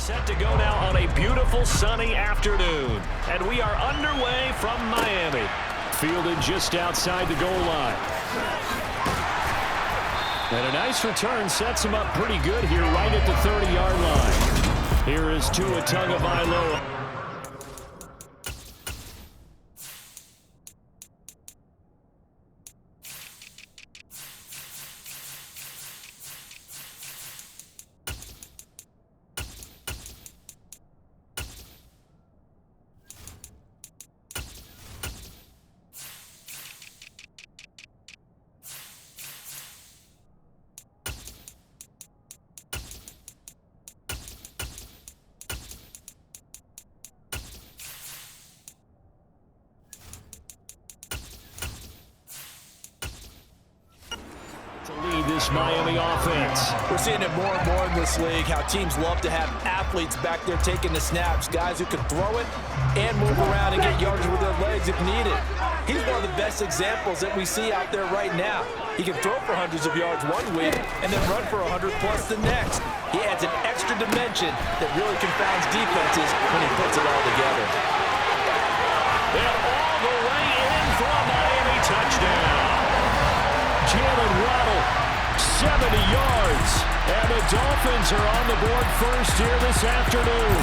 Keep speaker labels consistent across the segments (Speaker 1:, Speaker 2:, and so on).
Speaker 1: Set to go now on a beautiful sunny afternoon. And we are underway from Miami. Fielded just outside the goal line. And a nice return sets him up pretty good here right at the 30-yard line. Here is Tua Tagovailoa. To lead this Miami offense.
Speaker 2: We're seeing it more and more in this league, how teams love to have athletes back there taking the snaps, guys who can throw it and move around and get yards with their legs if needed. He's one of the best examples that we see out there right now. He can throw for hundreds of yards one week and then run for 100 plus the next. He adds an extra dimension that really confounds defenses when he puts it all together.
Speaker 1: And all the way in for a Miami touchdown. Jalen Waddle, 70 yards. And the Dolphins are on the board first here this afternoon.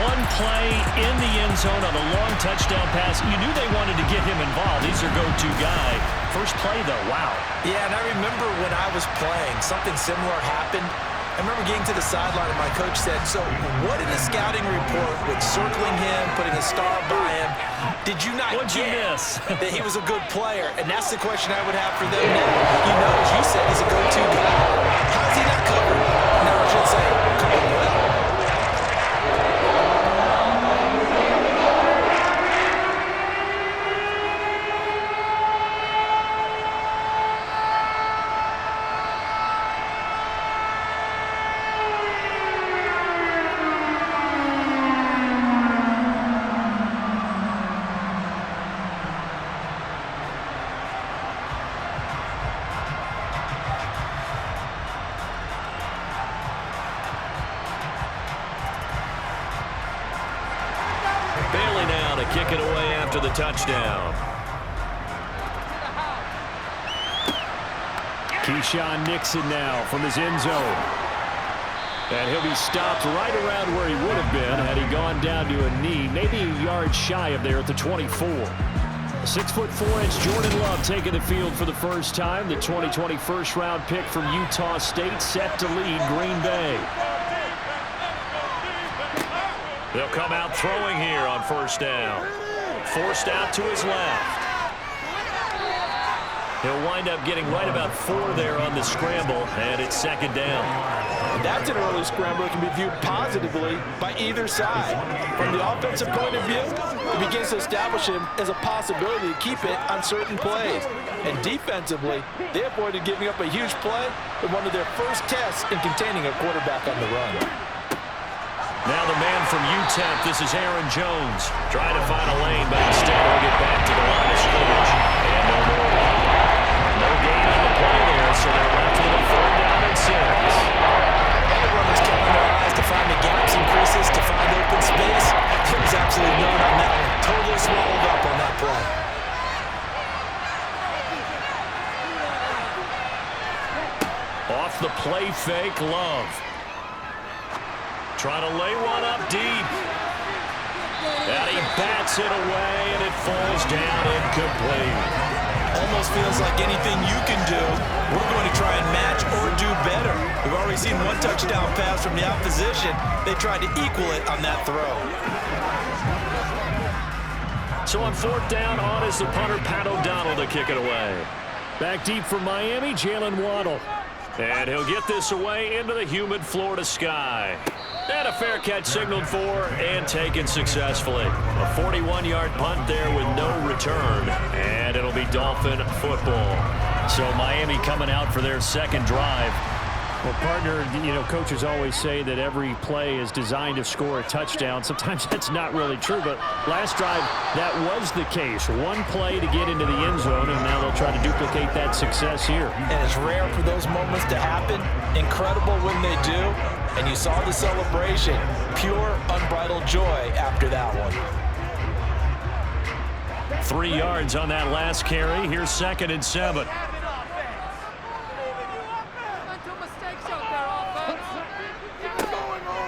Speaker 1: One play in the end zone on a long touchdown pass. You knew they wanted to get him involved. He's their go-to guy. First play, though, wow.
Speaker 2: Yeah, and I remember when I was playing, something similar happened. I remember getting to the sideline and my coach said, so what in the scouting report with circling him, putting a star by him, did you not get that he was a good player? And that's the question I would have for them now. You know, as you said, he's a go-to guy. How is he not covered? No, I should say, covered well.
Speaker 1: Bailey now to kick it away after the touchdown. Keyshawn Nixon now from his end zone. And he'll be stopped right around where he would have been had he gone down to a knee, maybe a yard shy of there at the 24. 6'4" Jordan Love taking the field for the first time. The 2020 first-round pick from Utah State set to lead Green Bay. They'll come out throwing here on first down. Forced out to his left. He'll wind up getting right about 4 there on the scramble, and it's second down.
Speaker 2: That's an early scramble that can be viewed positively by either side. From the offensive point of view, it begins to establish him as a possibility to keep it on certain plays. And defensively, they avoided giving up a huge play in one of their first tests in containing a quarterback on the run.
Speaker 1: Now the man from UTEP, this is Aaron Jones. Trying to find a lane, but instead he'll get back to the line of scrimmage. And no more. No gain on the play there, so they're left with a 4th down and 6.
Speaker 2: Everyone was keeping their eyes to find the gaps and creases, to find open space. There was absolutely none on that one. Totally swallowed up on that play.
Speaker 1: Off the play fake, Love. Trying to lay one up deep. And he bats it away, and it falls down incomplete.
Speaker 2: Almost feels like anything you can do, we're going to try and match or do better. We've already seen one touchdown pass from the opposition. They tried to equal it on that throw.
Speaker 1: So on 4th down, on is the punter, Pat O'Donnell, to kick it away. Back deep for Miami, Jalen Waddle. And he'll get this away into the humid Florida sky. And a fair catch signaled for and taken successfully. A 41-yard punt there with no return. And it'll be Dolphin football. So Miami coming out for their second drive. Well, partner, coaches always say that every play is designed to score a touchdown. Sometimes that's not really true, but last drive, that was the case. One play to get into the end zone, and now they'll try to duplicate that success here.
Speaker 2: And it's rare for those moments to happen. Incredible when they do. And you saw the celebration. Pure, unbridled joy after that one.
Speaker 1: 3 yards on that last carry. Here's 2nd and 7.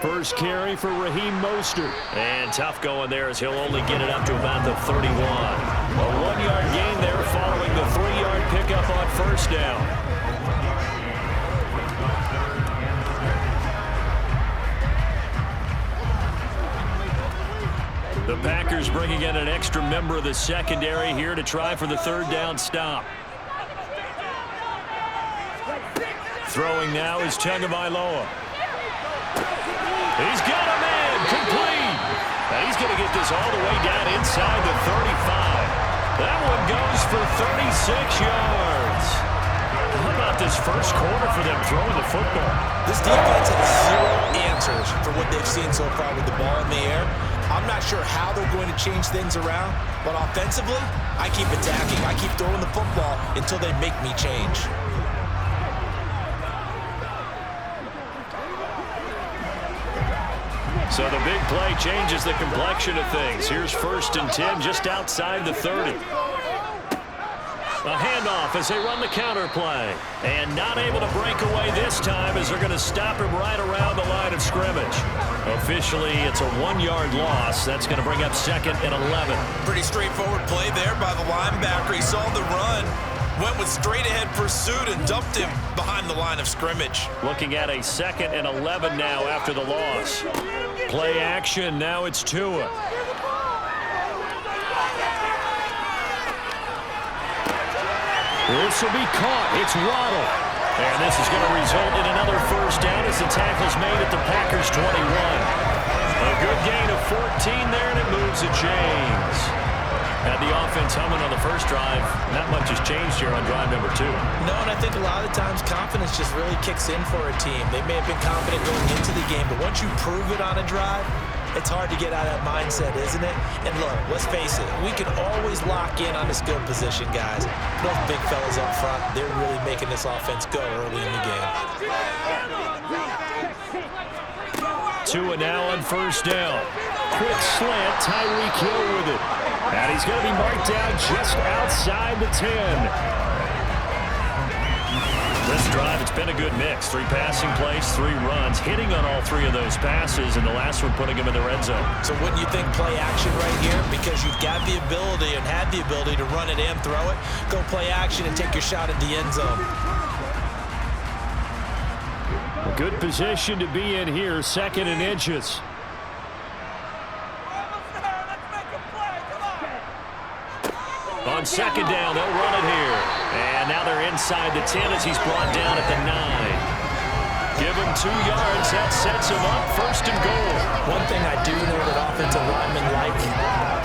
Speaker 1: First carry for Raheem Mostert. And tough going there as he'll only get it up to about the 31. A 1-yard gain there following the 3-yard pickup on first down. The Packers bringing in an extra member of the secondary here to try for the 3rd down stop. Throwing now is Tagovailoa. He's got a man complete. And he's going to get this all the way down inside the 35. That one goes for 36 yards. How about this first quarter for them throwing the football?
Speaker 2: This defense has 0 answers for what they've seen so far with the ball in the air. I'm not sure how they're going to change things around, but offensively, I keep attacking. I keep throwing the football until they make me change.
Speaker 1: So the big play changes the complexion of things. Here's 1st and 10 just outside the 30. A handoff as they run the counter play. And not able to break away this time as they're going to stop him right around the line of scrimmage. Officially, it's a 1-yard loss. That's going to bring up 2nd and 11.
Speaker 2: Pretty straightforward play there by the linebacker. He saw the run, went with straight-ahead pursuit, and dumped him behind the line of scrimmage.
Speaker 1: Looking at a 2nd and 11 now after the loss. Play action. Now it's Tua. This will be caught. It's Waddle. And this is going to result in another first down as the tackle's made at the Packers' 21. A good gain of 14 there, and it moves the chains. Had the offense humming on the first drive. Not much has changed here on drive number 2.
Speaker 2: No, and I think a lot of times confidence just really kicks in for a team. They may have been confident going into the game, but once you prove it on a drive, it's hard to get out of that mindset, isn't it? And look, let's face it, we can always lock in on the skill position, guys. Those big fellas up front, they're really making this offense go early in the game.
Speaker 1: Tua now on first down. Quick slant, Tyreek Hill with it. And he's going to be marked down just outside the 10. This drive, it's been a good mix. 3 passing plays, 3 runs, hitting on all 3 of those passes, and the last one putting him in the red zone.
Speaker 2: So wouldn't you think play action right here? Because you've got the ability and had the ability to run it and throw it. Go play action and take your shot at the end zone.
Speaker 1: A good position to be in here, 2nd and inches. On 2nd down, they'll run it here. And now they're inside the 10 as he's brought down at the 9. Give him 2 yards. That sets him up 1st and goal.
Speaker 2: One thing I do know that offensive linemen like,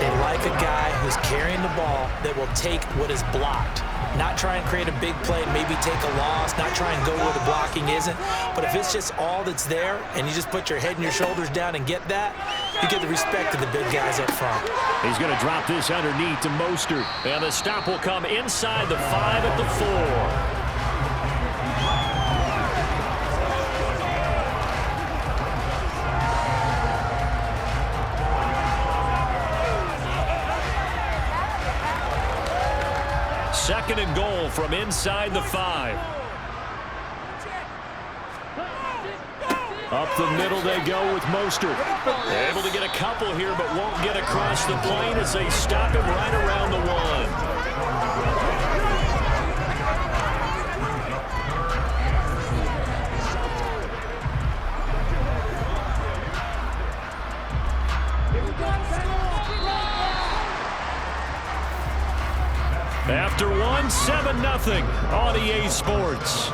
Speaker 2: they like a guy who's carrying the ball that will take what is blocked. Not try and create a big play and maybe take a loss, not try and go where the blocking isn't. But if it's just all that's there and you just put your head and your shoulders down and get that, you get the respect of the big guys up front.
Speaker 1: He's going to drop this underneath to Mostert. And the stop will come inside the 5 at the 4. Second and goal from inside the 5. Up the middle they go with Mostert. Able to get a couple here, but won't get across the plane as they stop him right around the 1. After 1, 7-0 on EA Sports.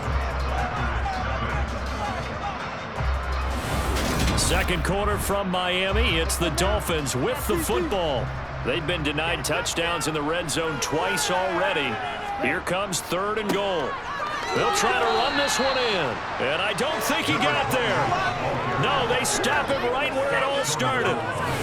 Speaker 1: Second quarter from Miami. It's the Dolphins with the football. They've been denied touchdowns in the red zone twice already. Here comes 3rd and goal. They'll try to run this one in. And I don't think he got there. No, they stop him right where it all started.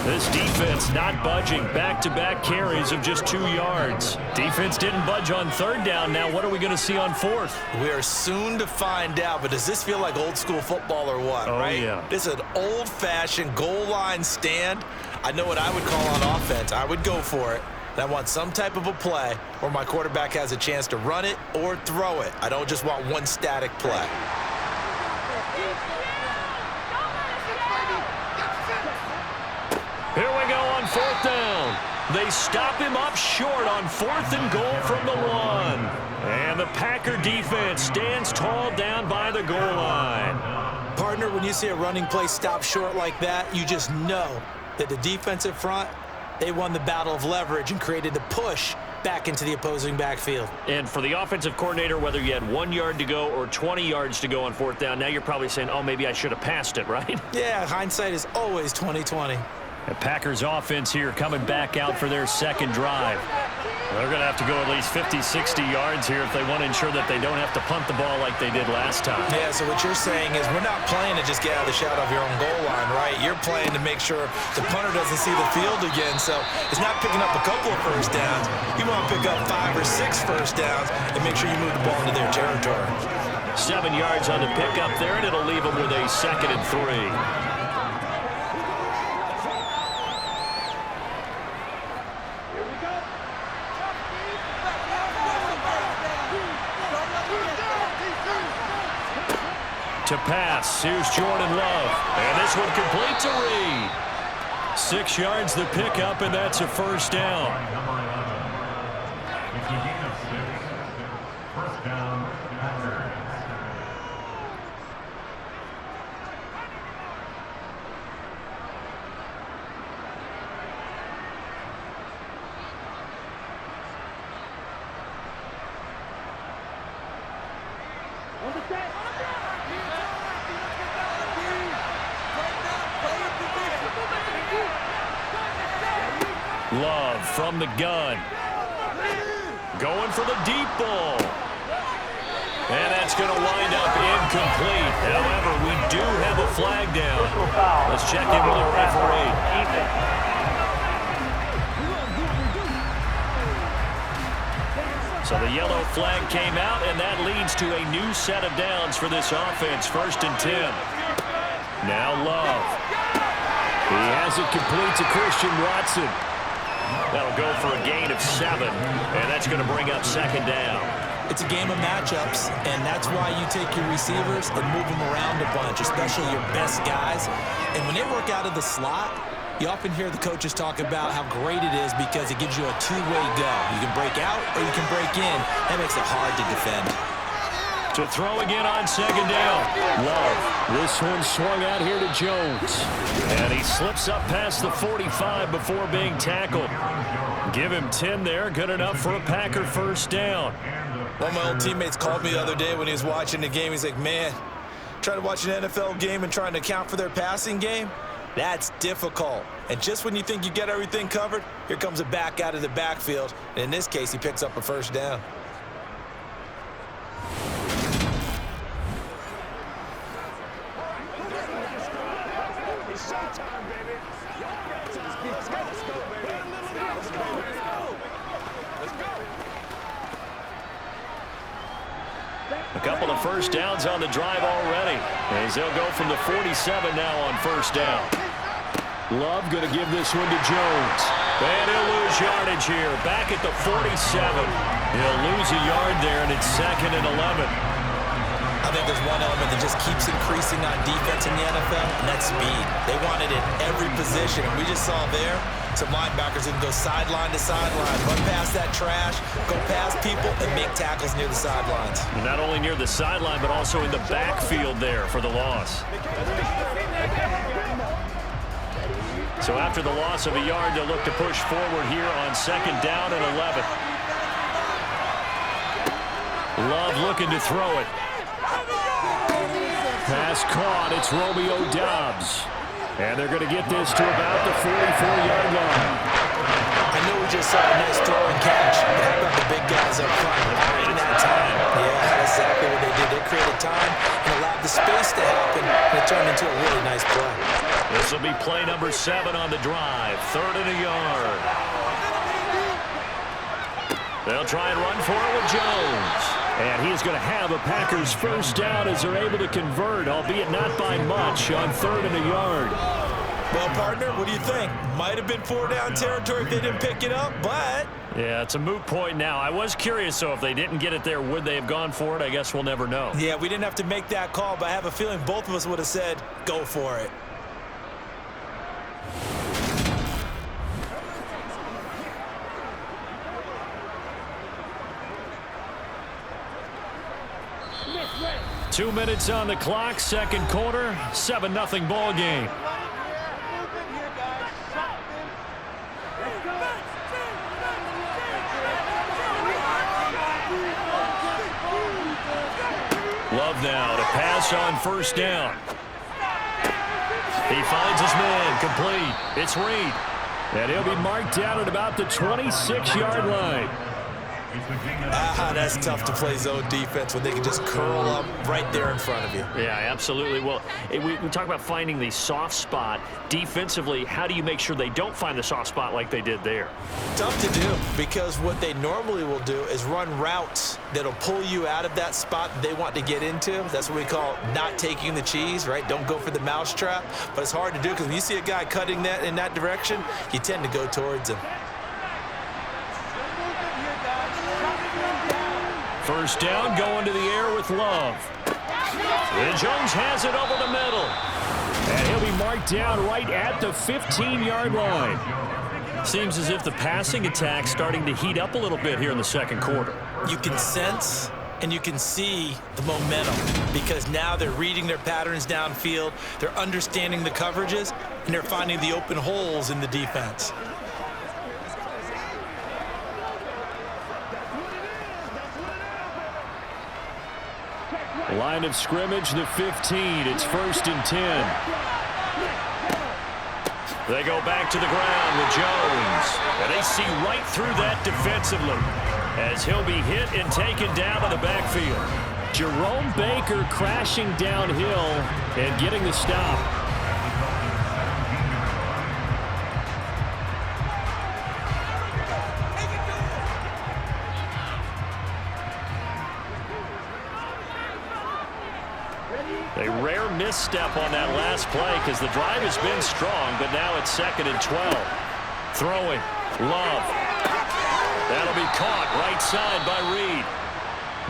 Speaker 1: This defense not budging. Back-to-back carries of just 2 yards. Defense didn't budge on 3rd down. Now what are we going to see on 4th?
Speaker 2: We are soon to find out, but does this feel like old school football or what, right?
Speaker 1: Yeah.
Speaker 2: This is an old-fashioned goal line stand. I know what I would call on offense. I would go for it. And I want some type of a play where my quarterback has a chance to run it or throw it. I don't just want one static play.
Speaker 1: Here we go on 4th down. They stop him up short on 4th and goal from the 1. And the Packer defense stands tall down by the goal line.
Speaker 2: Partner, when you see a running play stop short like that, you just know that the defensive front, they won the battle of leverage and created the push back into the opposing backfield.
Speaker 1: And for the offensive coordinator, whether you had 1 yard to go or 20 yards to go on 4th down, now you're probably saying, oh, maybe I should have passed it, right?
Speaker 2: Yeah, hindsight is always 20/20.
Speaker 1: The Packers offense here coming back out for their 2nd drive. They're going to have to go at least 50, 60 yards here if they want to ensure that they don't have to punt the ball like they did last time.
Speaker 2: Yeah, so what you're saying is we're not playing to just get out of the shadow of your own goal line, right? You're playing to make sure the punter doesn't see the field again. So it's not picking up a couple of 1st downs. You want to pick up 5 or 6 1st downs and make sure you move the ball into their territory.
Speaker 1: 7 yards on the pickup there, and it'll leave them with a 2nd and 3. To pass, here's Jordan Love. And this one complete to Reed. 6 yards the pickup, and that's a 1st down.
Speaker 3: First down, Packers.
Speaker 1: Love from the gun. Going for the deep ball. And that's going to wind up incomplete. However, we do have a flag down. Let's check in with the referee. So the yellow flag came out, and that leads to a new set of downs for this offense. 1st and 10. Now Love. He has it complete to Christian Watson. That'll go for a gain of 7, and that's going to bring up 2nd down.
Speaker 2: It's a game of matchups, and that's why you take your receivers and move them around a bunch, especially your best guys. And when they work out of the slot, you often hear the coaches talk about how great it is because it gives you a two-way go. You can break out or you can break in. That makes it hard to defend.
Speaker 1: To throw again on 2nd down. Love. This one swung out here to Jones. And he slips up past the 45 before being tackled. Give him 10 there. Good enough for a Packer 1st down.
Speaker 2: One of my old teammates called me the other day when he was watching the game. He's like, man, trying to watch an NFL game and trying to account for their passing game? That's difficult. And just when you think you get everything covered, here comes a back out of the backfield. And in this case, he picks up a 1st down.
Speaker 1: A couple of 1st downs on the drive already, as they'll go from the 47 now on 1st down. Love going to give this one to Jones. And he'll lose yardage here, back at the 47. He'll lose a yard there, and it's 2nd and 11.
Speaker 2: I think there's one element that just keeps increasing on defense in the NFL, and that's speed. They want it in every position, and we just saw there some linebackers who can go sideline to sideline, run past that trash, go past people, and make tackles near the sidelines.
Speaker 1: Not only near the sideline, but also in the backfield there for the loss. So after the loss of a yard, they'll look to push forward here on 2nd down and 11. Love looking to throw it. Pass caught. It's Romeo Doubs. And they're going to get this to about the 44-yard line.
Speaker 2: I know we just saw a nice throw and catch, but how about the big guys up front buying that time? Yeah, that's exactly what they did. They created time and allowed the space to happen, and it turned into a really nice play.
Speaker 1: This will be play number 7 on the drive. 3rd and a yard. They'll try and run for it with Jones. And he's going to have a Packers first down as they're able to convert, albeit not by much, on 3rd and a yard.
Speaker 2: Well, partner, what do you think? Might have been 4-down territory if they didn't pick it up, but...
Speaker 1: Yeah, it's a moot point now. I was curious, so if they didn't get it there, would they have gone for it? I guess we'll never know.
Speaker 2: Yeah, we didn't have to make that call, but I have a feeling both of us would have said, go for it.
Speaker 1: Two minutes on the clock, second quarter, 7-0 ball game. Love now to pass on first down. He finds his man, complete. It's Reed. And he'll be marked down at about the 26-yard line.
Speaker 2: That's tough to play zone defense when they can just curl up right there in front of you.
Speaker 1: Yeah, absolutely. Well, we talk about finding the soft spot. Defensively, how do you make sure they don't find the soft spot like they did there?
Speaker 2: Tough to do, because what they normally will do is run routes that'll pull you out of that spot they want to get into. That's what we call not taking the cheese, right? Don't go for the mousetrap. But it's hard to do because when you see a guy cutting that in that direction, you tend to go towards him.
Speaker 1: First down, going to the air with Love. And Jones has it over the middle. And he'll be marked down right at the 15-yard line. Seems as if the passing attack's starting to heat up a little bit here in the second quarter.
Speaker 2: You can sense and you can see the momentum because now they're reading their patterns downfield, they're understanding the coverages, and they're finding the open holes in the defense.
Speaker 1: Line of scrimmage, the 15. It's 1st and 10. They go back to the ground with Jones. And they see right through that defensively as he'll be hit and taken down to the backfield. Jerome Baker crashing downhill and getting the stop. A rare misstep on that last play because the drive has been strong, but now it's 2nd and 12. Throwing. Love. That'll be caught right side by Reed.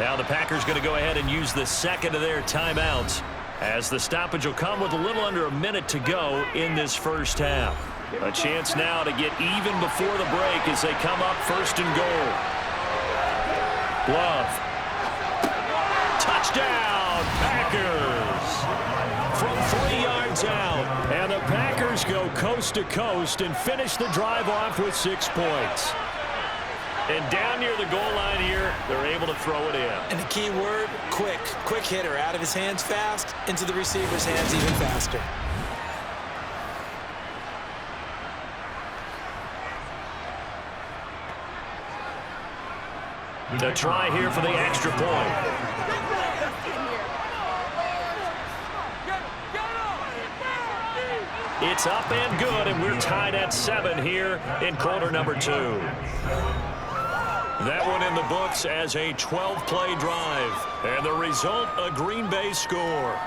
Speaker 1: Now the Packers going to go ahead and use the second of their timeouts as the stoppage will come with a little under a minute to go in this first half. A chance now to get even before the break as they come up 1st and goal. Love. Touchdown, Packers. From 3 yards out. And the Packers go coast to coast and finish the drive off with 6 points. And down near the goal line here, they're able to throw it in.
Speaker 2: And the key word, quick. Quick hitter, out of his hands fast, into the receiver's hands even faster.
Speaker 1: The try here for the extra point. It's up and good, and we're tied at 7 here in quarter number 2. That one in the books as a 12-play drive. And the result, a Green Bay score.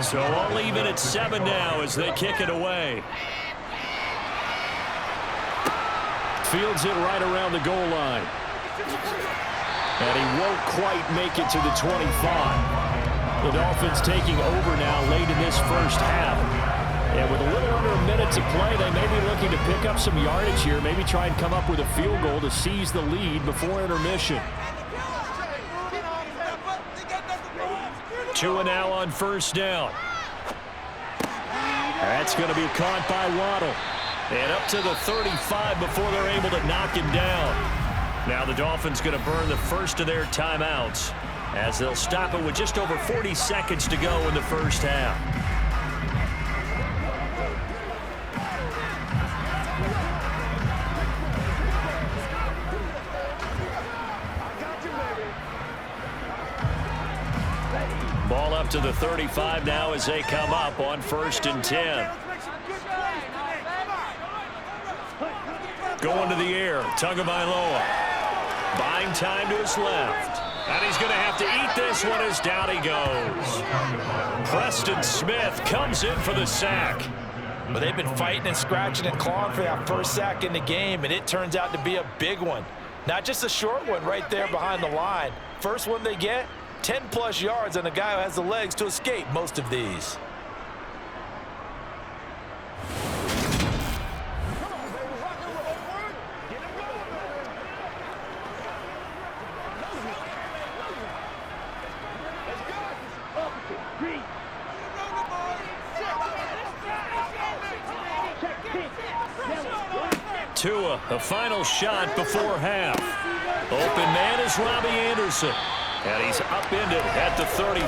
Speaker 1: So all even at 7 now as they kick it away. Fields it right around the goal line. And he won't quite make it to the 25. The Dolphins taking over now late in this first half. And with a little under a minute to play, they may be looking to pick up some yardage here, maybe try and come up with a field goal to seize the lead before intermission. Tua now on first down. That's going to be caught by Waddle. And up to the 35 before they're able to knock him down. Now the Dolphins going to burn the first of their timeouts as they'll stop it with just over 40 seconds to go in the first half. Ball up to the 35 now as they come up on 1st and 10. Going to the air, Tagovailoa. Buying time to his left. And he's going to have to eat this one as down he goes. Preston Smith comes in for the sack.
Speaker 2: But they've been fighting and scratching and clawing for that first sack in the game, and it turns out to be a big one. Not just a short one right there behind the line. First one they get, 10-plus yards, and a guy who has the legs to escape most of these.
Speaker 1: Tua, a final shot before half. Open man is Robbie Anderson. And he's upended at the 33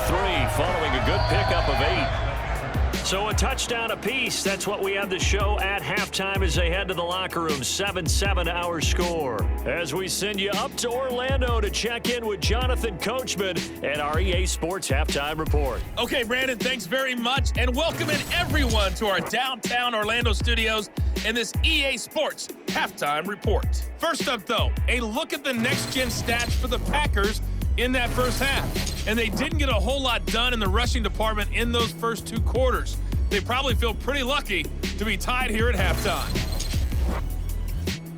Speaker 1: following a good pickup of 8. So a touchdown apiece. That's what we have to show at halftime as they head to the locker room. 7-7 our score. As we send you up to Orlando to check in with Jonathan Coachman and our EA Sports Halftime Report.
Speaker 4: Okay, Brandon, thanks very much. And welcome in everyone to our downtown Orlando studios and this EA Sports Halftime Report. First up, though, a look at the next-gen stats for the Packers in that first half. And they didn't get a whole lot done in the rushing department in those first 2 quarters. They probably feel pretty lucky to be tied here at halftime.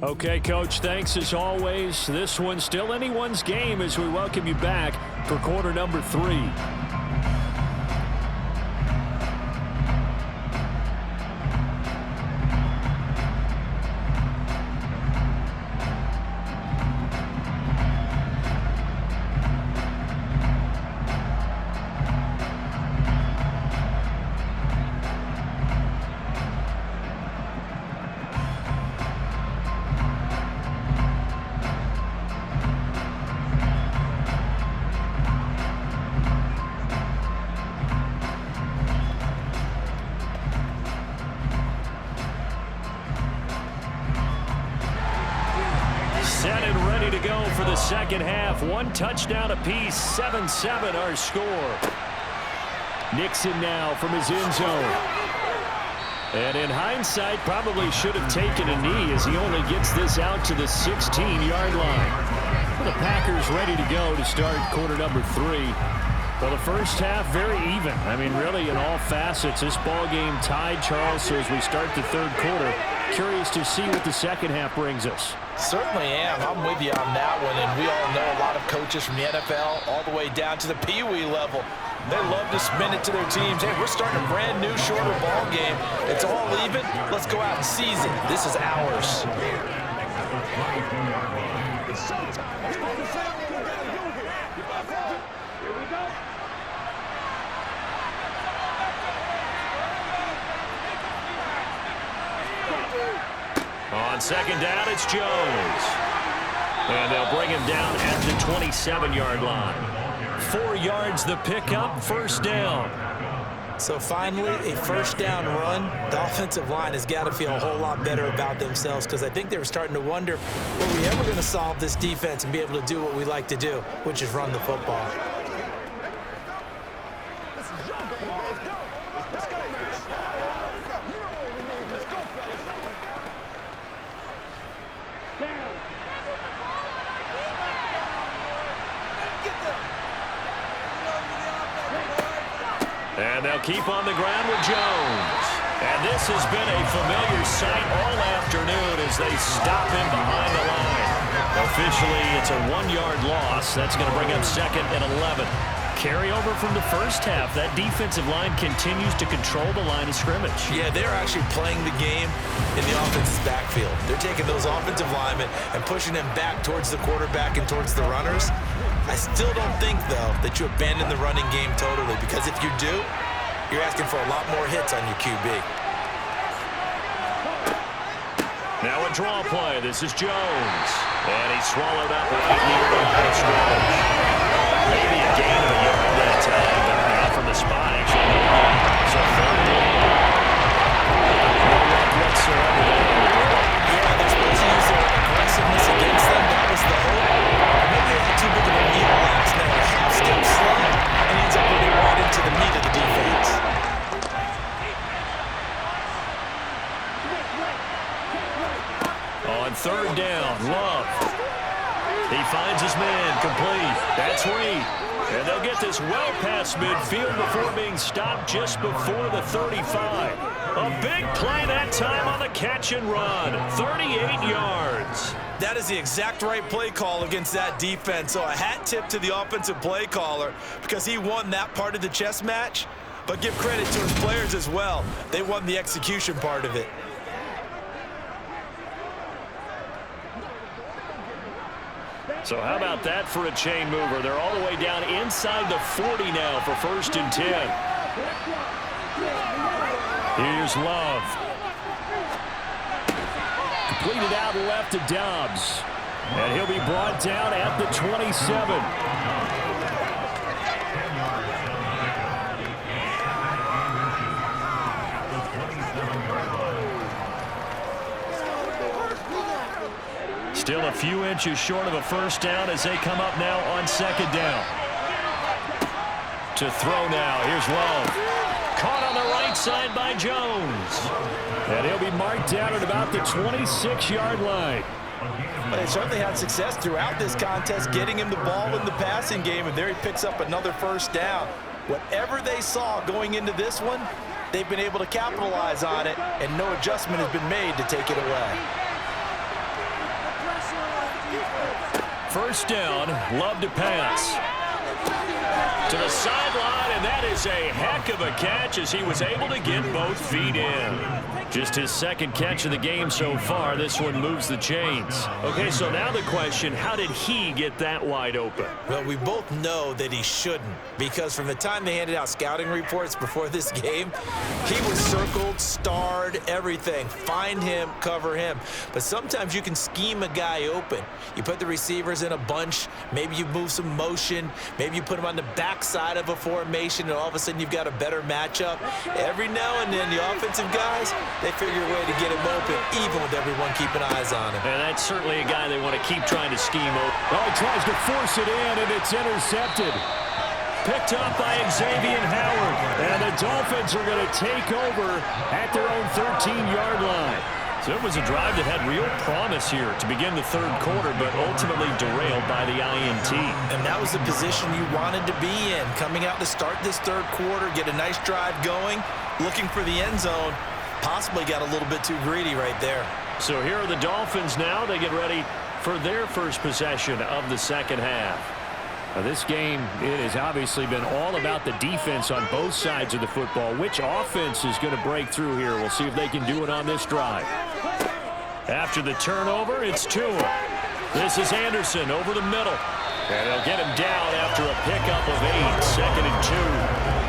Speaker 1: Okay, Coach, thanks as always. This one's still anyone's game as we welcome you back for quarter number 3. Set and ready to go for the second half. 1 touchdown apiece, 7-7 our score. Nixon now from his end zone. And in hindsight, probably should have taken a knee as he only gets this out to the 16-yard line. The Packers ready to go to start quarter number 3. Well, the first half very even. I mean, really in all facets, this ball game tied, Charles. So as we start the third quarter, curious to see what the second half brings us.
Speaker 2: Certainly am. I'm with you on that one, and we all know a lot of coaches from the NFL all the way down to the Pee Wee level. They love to spin it to their teams. Hey, we're starting a brand new, shorter ball game. It's all even. Let's go out and seize it. This is ours.
Speaker 1: On second down, it's Jones. And they'll bring him down at the 27-yard line. 4 yards the pickup, first down.
Speaker 2: So finally, a first down run. The offensive line has got to feel a whole lot better about themselves because I think they were starting to wonder, were we ever going to solve this defense and be able to do what we like to do, which is run the football.
Speaker 1: And they'll keep on the ground with Jones. And this has been a familiar sight all afternoon as they stop him behind the line. Officially, it's a 1-yard loss. That's going to bring up second and 11. Carry over from the first half. That defensive line continues to control the line of scrimmage.
Speaker 2: Yeah, they're actually playing the game in the offense's backfield. They're taking those offensive linemen and pushing them back towards the quarterback and towards the runners. A I still don't think, though, that you abandon the running game totally, because if you do, you're asking for a lot more hits on your QB.
Speaker 1: Now a draw play. This is Jones. And he's swallowed up right near the line of scrimmage. Maybe a gain of a yard that time, but not from the spot, actually. So third down. No luck whatsoever there.
Speaker 2: Yeah, they're supposed to use their aggressiveness against them. That was the hope. Maybe they had too big of a lead last night. A half-step slow, and he ends up running right into the meat of the defense.
Speaker 1: On third down, Love. He finds his man, complete. That's Reed. And they'll get this well past midfield before being stopped just before the 35. A big play that time on the catch and run. 38 yards.
Speaker 2: That is the exact right play call against that defense. So a hat tip to the offensive play caller because he won that part of the chess match. But give credit to his players as well. They won the execution part of it.
Speaker 1: So how about that for a chain mover? They're all the way down inside the 40 now for 1st and 10. Here's Love. Completed out left to Dobbs. And he'll be brought down at the 27. Still a few inches short of a first down as they come up now on 2nd down. To throw now. Here's Love. Caught on the right side by Jones. And he'll be marked down at about the 26-yard line.
Speaker 2: They certainly had success throughout this contest getting him the ball in the passing game, and there he picks up another first down. Whatever they saw going into this one, they've been able to capitalize on it, and no adjustment has been made to take it away.
Speaker 1: First down, Love to pass. To the sideline, and that is a heck of a catch as he was able to get both feet in. Just his 2nd catch of the game so far. This one moves the chains. Okay, so now the question, how did he get that wide open?
Speaker 2: Well, we both know that he shouldn't, because from the time they handed out scouting reports before this game, he was circled, starred, everything. Find him, cover him. But sometimes you can scheme a guy open. You put the receivers in a bunch, maybe you move some motion, maybe you put him on the backside of a formation, and all of a sudden you've got a better matchup. Every now and then, the offensive guys, they figure a way to get him open, even with everyone keeping eyes on him.
Speaker 1: And that's certainly a guy they want to keep trying to scheme open. Oh, he tries to force it in, and it's intercepted. Picked up by Xavier Howard. And the Dolphins are going to take over at their own 13-yard line. So it was a drive that had real promise here to begin the 3rd quarter, but ultimately derailed by the INT.
Speaker 2: And that was the position you wanted to be in. Coming out to start this 3rd quarter, get a nice drive going, looking for the end zone. Possibly got a little bit too greedy right there.
Speaker 1: So here are the Dolphins now. They get ready for their first possession of the 2nd half. Now this game, it has obviously been all about the defense on both sides of the football. Which offense is going to break through here? We'll see if they can do it on this drive. After the turnover, it's Tua. This is Anderson over the middle. And they'll get him down after a pickup of 8. 2nd and 2.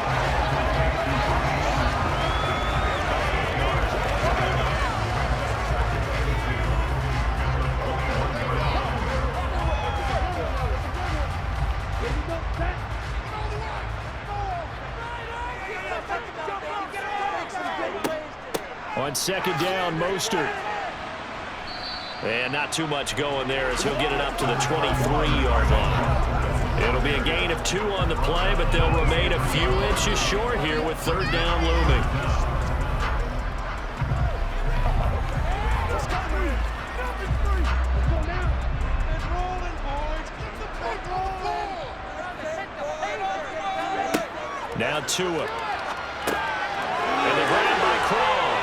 Speaker 1: On 2nd down, Mostert. And not too much going there as he'll get it up to the 23-yard line. It'll be a gain of 2 on the play, but they'll remain a few inches short here with 3rd down looming. Now Tua. And the grab by Croft.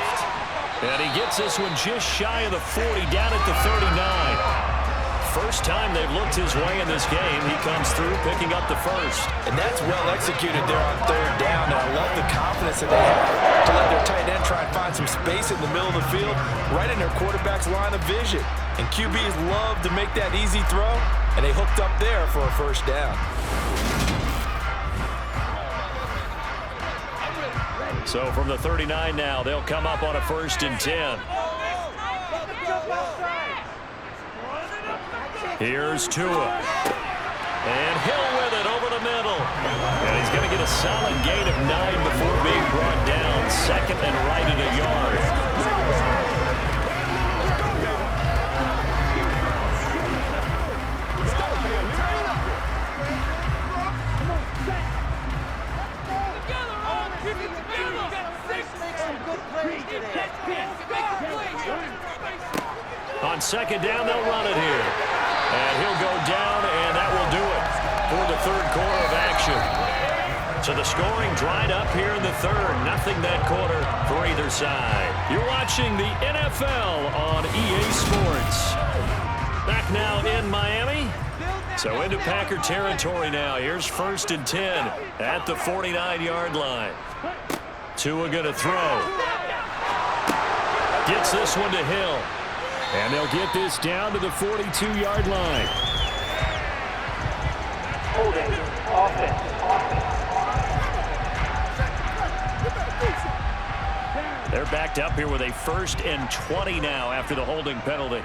Speaker 1: And he gets this one just shy of the 40, down at the 39. First time they've looked his way in this game. He comes through picking up the first.
Speaker 2: And that's well executed there on 3rd down. And I love the confidence that they have to let their tight end try and find some space in the middle of the field, right in their quarterback's line of vision. And QBs love to make that easy throw. and they hooked up there for a first down.
Speaker 1: So from the 39 now, they'll come up on a 1st and 10. Here's Tua. And Hill with it over the middle. And he's going to get a solid gain of 9 before being brought down. 2nd and right at a yard. On 2nd down, they'll run it here. And he'll go down, and that will do it for the 3rd quarter of action. So the scoring dried up here in the 3rd. Nothing that quarter for either side. You're watching the NFL on EA Sports. Back now in Miami. So into Packer territory now. Here's 1st and 10 at the 49-yard line. Tua going to throw. Gets this one to Hill. And they'll get this down to the 42-yard line.
Speaker 3: Holding. Offense.
Speaker 1: They're backed up here with a 1st and 20 now after the holding penalty.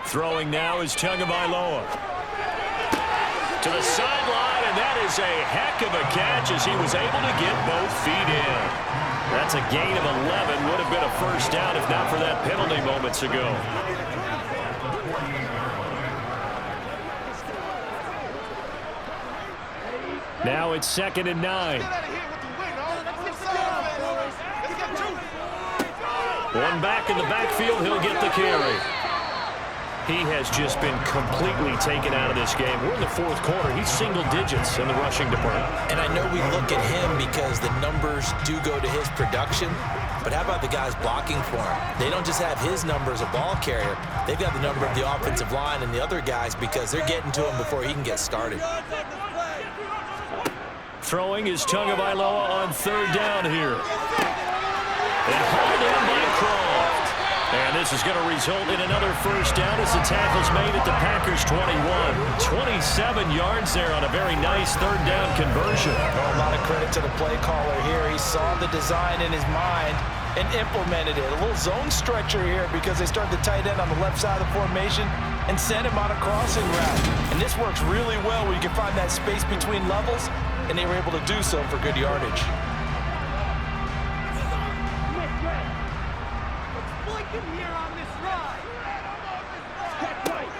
Speaker 1: Throwing now is Tagovailoa. To the sideline, and that is a heck of a catch as he was able to get both feet in. That's a gain of 11. Would have been a first down if not for that penalty moments ago. Now it's 2nd and 9. One back in the backfield. He'll get the carry. He has just been completely taken out of this game. We're in the 4th quarter. He's single digits in the rushing department.
Speaker 2: And I know we look at him because the numbers do go to his production, but how about the guys blocking for him? They don't just have his number as a ball carrier. They've got the number of the offensive line and the other guys because they're getting to him before he can get started.
Speaker 1: Throwing is Tagovailoa on 3rd down here. And hauled in by Croft. And this is going to result in another first down as the tackle's made at the Packers' 21. 27 yards there on a very nice 3rd down conversion.
Speaker 2: A lot of credit to the play caller here. He saw the design in his mind and implemented it. A little zone stretcher here because they start the tight end on the left side of the formation and send him on a crossing route. And this works really well where you can find that space between levels, and they were able to do so for good yardage.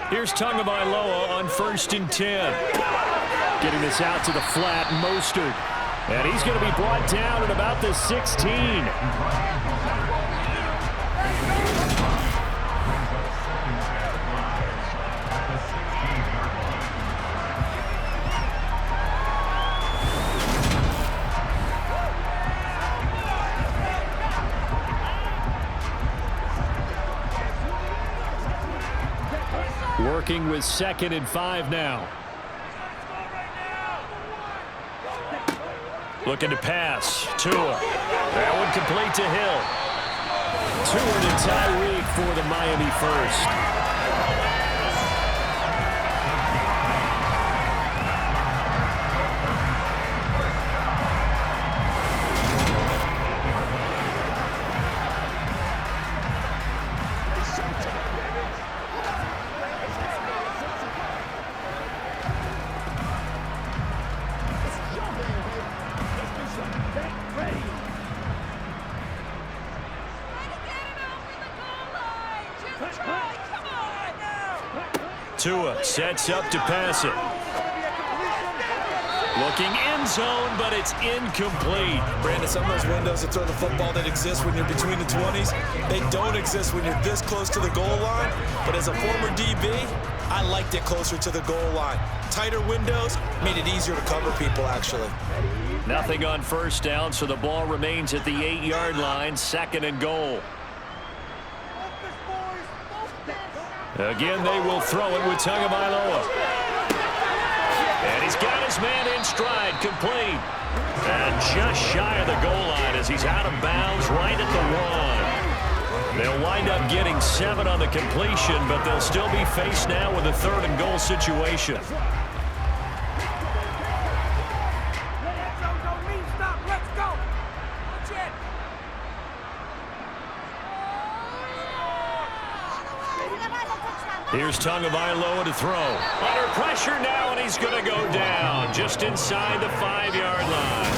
Speaker 1: Here's Tagovailoa on 1st and 10. Getting this out to the flat, Mostert. And he's going to be brought down at about the 16. Working with 2nd and 5 now. Looking to pass. Tua. That one complete to Hill. Tua to Tyreek for the Miami first. Tua sets up to pass it. Looking end zone, but it's incomplete.
Speaker 2: Brandon, some of those windows to throw the football that exist when you're between the 20s, they don't exist when you're this close to the goal line. But as a former DB, I liked it closer to the goal line. Tighter windows made it easier to cover people, actually.
Speaker 1: Nothing on first down, so the ball remains at the 8-yard line, 2nd and goal. Again, they will throw it with Tagovailoa. And he's got his man in stride, complete. And just shy of the goal line as he's out of bounds right at the 1. They'll wind up getting 7 on the completion, but they'll still be faced now with a 3rd and goal situation. Here's Tagovailoa to throw. Under pressure now, and he's going to go down just inside the 5-yard line.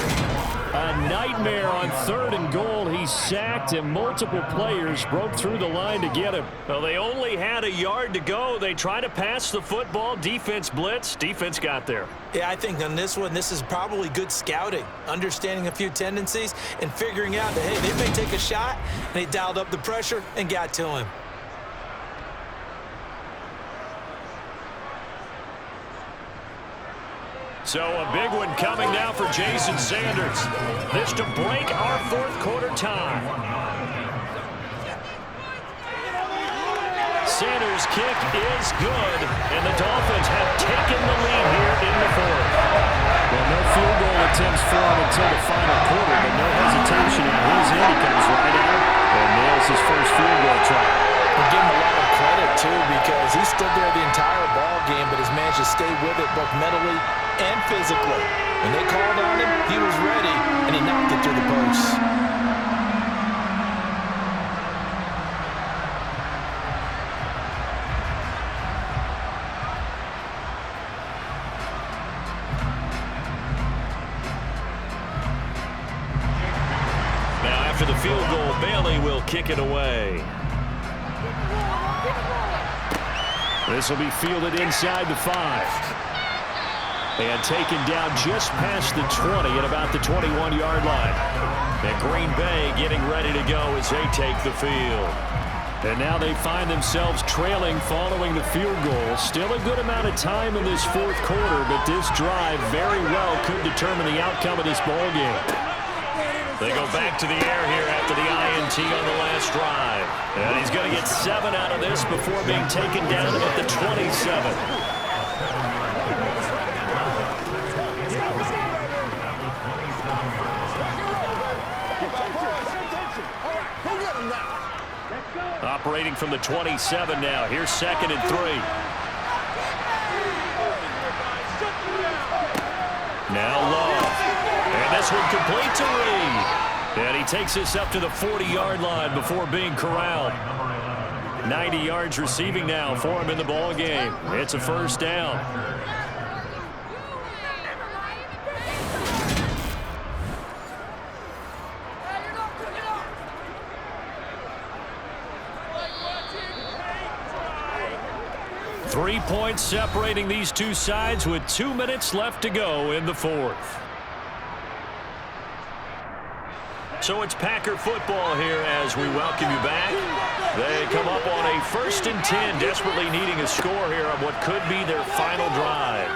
Speaker 1: A nightmare on 3rd and goal. He's sacked, and multiple players broke through the line to get him. Well, they only had a yard to go. They tried to pass the football. Defense blitz. Defense got there.
Speaker 2: Yeah, I think on this one, this is probably good scouting, understanding a few tendencies, and figuring out that, hey, they may take a shot, and they dialed up the pressure and got to him.
Speaker 1: So a big one coming now for Jason Sanders. This to break our 4th quarter tie. Sanders' kick is good, and the Dolphins have taken the lead here in the 4th. Well, no field goal attempts for him until the final quarter, but no hesitation in his end. He comes right out and nails his first field goal try.
Speaker 2: I give him a lot of credit, too, because he stood there the entire ball game, but has managed to stay with it both mentally and physically. When they called on him, he was ready, and he knocked it through the posts.
Speaker 1: Now, after the field goal, Bailey will kick it away. This will be fielded inside the 5. And taken down just past the 20 at about the 21-yard line. And Green Bay getting ready to go as they take the field. And now they find themselves trailing following the field goal. Still a good amount of time in this 4th quarter, but this drive very well could determine the outcome of this ball game. They go back to the air here after the INT on the last drive. And he's going to get 7 out of this before being taken down at the 27. Operating from the 27 now. Here's 2nd and 3. Now Love. And this one complete to Reed. And he takes this up to the 40-yard line before being corralled. 90 yards receiving now for him in the ball game. It's a 1st down. Three points separating these two sides with 2 minutes left to go in the 4th. So it's Packer football here as we welcome you back. They come up on a 1st and 10, desperately needing a score here on what could be their final drive.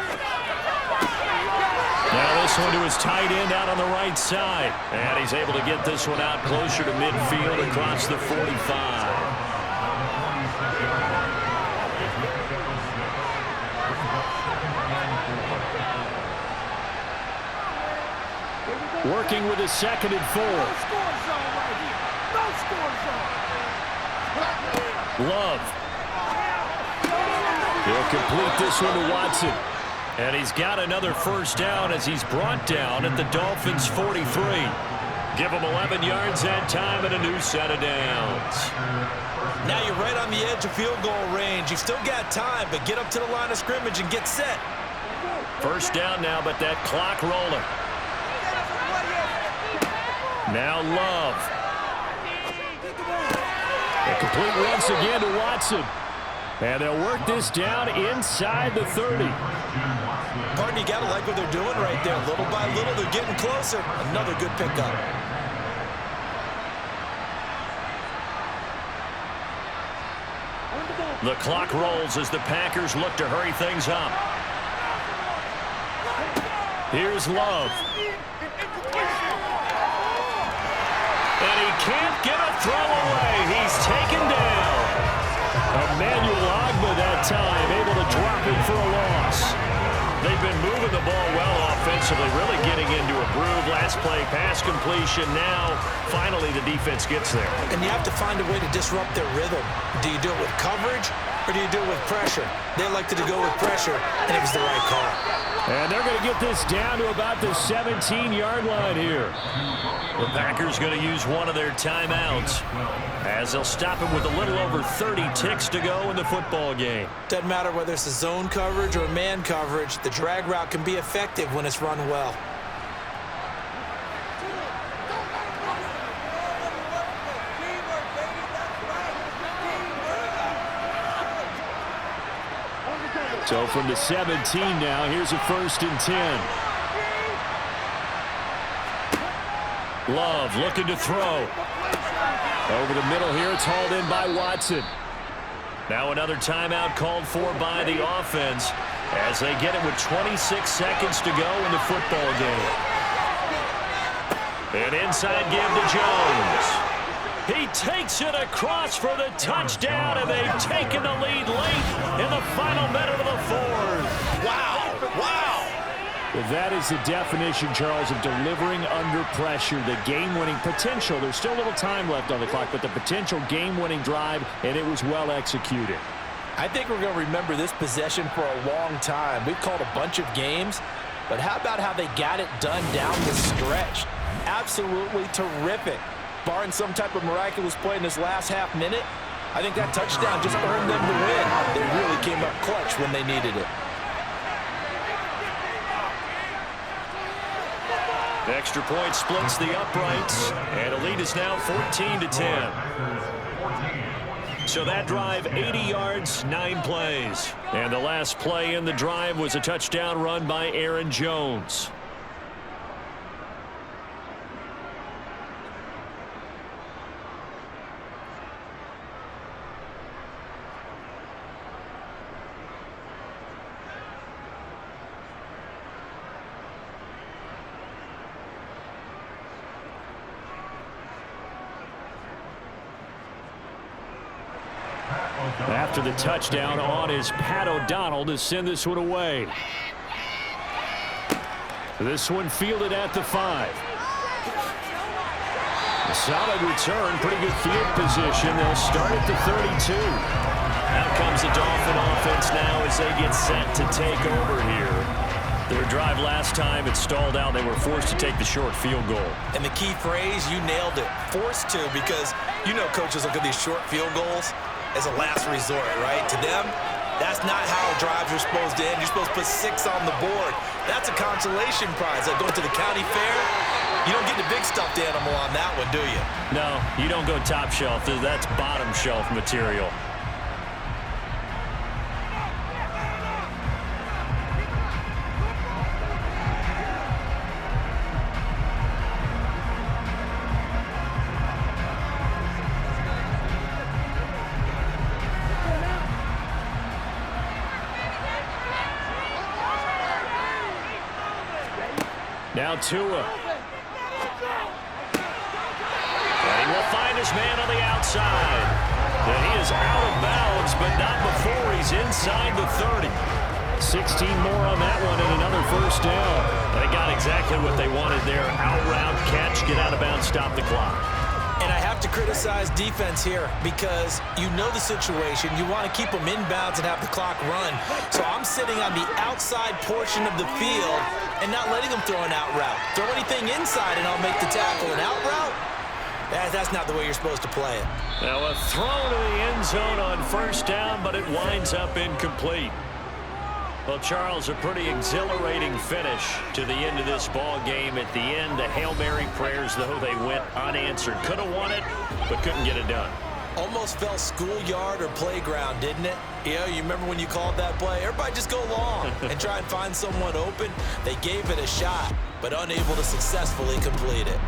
Speaker 1: Now this one to his tight end out on the right side. And he's able to get this one out closer to midfield across the 45. Working with a 2nd and 4. Love. He'll complete this one to Watson. And he's got another 1st down as he's brought down at the Dolphins' 43. Give him 11 yards that time and a new set of downs.
Speaker 2: Now you're right on the edge of field goal range. You've still got time, but get up to the line of scrimmage and get set.
Speaker 1: 1st down now, but that clock rolling. Now Love. And complete once again to Watson. And they'll work this down inside the 30.
Speaker 2: Pardon, you got to like what they're doing right there. Little by little, they're getting closer. Another good pickup.
Speaker 1: The clock rolls as the Packers look to hurry things up. Here's Love. And he can't get a throw away. He's taken down. Emmanuel Ogbah that time able to drop it for a loss. They've been moving the ball well offensively, really getting into a groove. Last play, pass completion. Now, finally, the defense gets there.
Speaker 2: And you have to find a way to disrupt their rhythm. Do you do it with coverage, or do you do it with pressure? They elected to go with pressure, and it was the right call.
Speaker 1: And they're going to get this down to about the 17-yard line here. The Packers going to use one of their timeouts as they'll stop him with a little over 30 ticks to go in the football game.
Speaker 2: Doesn't matter whether it's a zone coverage or man coverage, the drag route can be effective when it's run well.
Speaker 1: So from the 17 now, here's a 1st and 10. Love looking to throw. Over the middle here, it's hauled in by Watson. Now another timeout called for by the offense as they get it with 26 seconds to go in the football game. An inside give to Jones. He takes it across for the touchdown, and they've taken the lead late in the final minute of the 4th.
Speaker 2: Wow! Wow!
Speaker 1: That is the definition, Charles, of delivering under pressure. The game-winning potential. There's still a little time left on the clock, but the potential game-winning drive, and it was well executed.
Speaker 2: I think we're going to remember this possession for a long time. We've called a bunch of games, but how about how they got it done down the stretch? Absolutely terrific. Barring some type of miraculous play in this last half minute, I think that touchdown just earned them the win. They really came up clutch when they needed it.
Speaker 1: The extra point splits the uprights, and the lead is now 14-10. So that drive, 80 yards, 9 plays. And the last play in the drive was a touchdown run by Aaron Jones. After the touchdown on is Pat O'Donnell to send this one away. This one fielded at the 5. A solid return, pretty good field position. They'll start at the 32. Out comes the Dolphin offense now as they get set to take over here. Their drive last time, it stalled out. They were forced to take the short field goal.
Speaker 2: And the key phrase, you nailed it. Forced to, because you know coaches look at these short field goals as a last resort, right? To them, that's not how drives are supposed to end. You're supposed to put 6 on the board. That's a consolation prize. Like going to the county fair, you don't get the big stuffed animal on that one, do you?
Speaker 1: No, you don't go top shelf. That's bottom shelf material. Now Tua. And he will find his man on the outside. And he is out of bounds, but not before he's inside the 30. 16 more on that one and another 1st down. They got exactly what they wanted there. Out route, catch, get out of bounds, stop the clock.
Speaker 2: And I have to criticize defense here because you know the situation. You want to keep them inbounds and have the clock run. So I'm sitting on the outside portion of the field and not letting them throw an out route. Throw anything inside and I'll make the tackle. An out route? That's not the way you're supposed to play it.
Speaker 1: Now a throw to the end zone on 1st down, but it winds up incomplete. Well, Charles, a pretty exhilarating finish to the end of this ball game. At the end, the Hail Mary prayers, though, they went unanswered. Could have won it, but couldn't get it done.
Speaker 2: Almost felt schoolyard or playground, didn't it? You know, you remember when you called that play? Everybody just go long and try and find someone open. They gave it a shot, but unable to successfully complete it.